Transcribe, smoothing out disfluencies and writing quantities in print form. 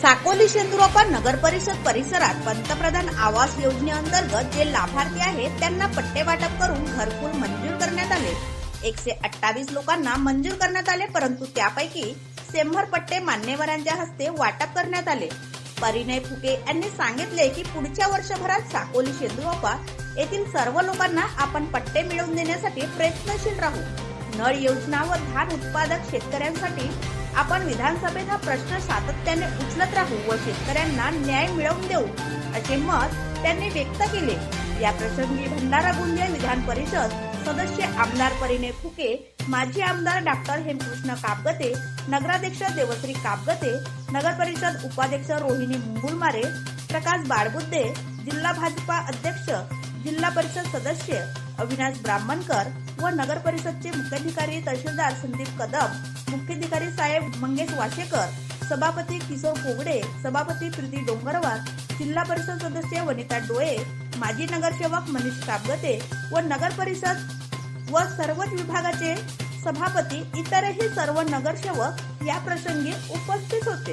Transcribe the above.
साकोली शेंदुरापा नगर परिषद परिसरात पंतप्रधान आवास योजनेअंतर्गत जे लाभार्थी आहेत त्यांना पट्टे वाटप करून घरकुल मंजूर करण्यात आले। 128 लोकांना मंजूर करण्यात आले, परंतु त्यापैकी 100 पट्टे मान्यवरांच्या हस्ते वाटप करण्यात आले। परिणय फुके यांनी सांगितले की पुढच्या वर्षभरात साकोली शेंदुरापा येथील सर्व लोकांना आपण पट्टे मिळवून देण्यासाठी प्रयत्नशील राहू। नळ योजना व धान उत्पादक शेतकऱ्यांसाठी आपण विधानसभेत हा प्रश्न सातत्याने उचलत राहू व शेतकऱ्यांना न्याय मिळवून देऊ, असे मत त्यांनी व्यक्त केले। या प्रसंगी भंडारा गोंदिया विधान परिषद सदस्य आमदार परिणय फुके, माजी आमदार डॉक्टर हेमकृष्ण कापगते, नगराध्यक्ष देवश्री कापगते, नगर परिषद उपाध्यक्ष रोहिणी मुंगुलमारे, प्रकाश बाळबुद्दे, जिल्हा भाजपा अध्यक्ष, जिल्हा परिषद सदस्य अविनाश ब्राह्मणकर व नगर परिषदचे मुख्याधिकारी तहसीलदार संदीप कदम, मुख्याधिकारी साहेब मंगेश वाशेकर, सभापती किशोर कोगडे, सभापती प्रीती डोंगरवार, जिल्हा परिषद सदस्य वनिता डोळे, माजी नगरसेवक मनीष कापगते व नगर परिषद व सर्वच विभागाचे सभापती इतरही सर्व नगरसेवक या प्रसंगी उपस्थित होते।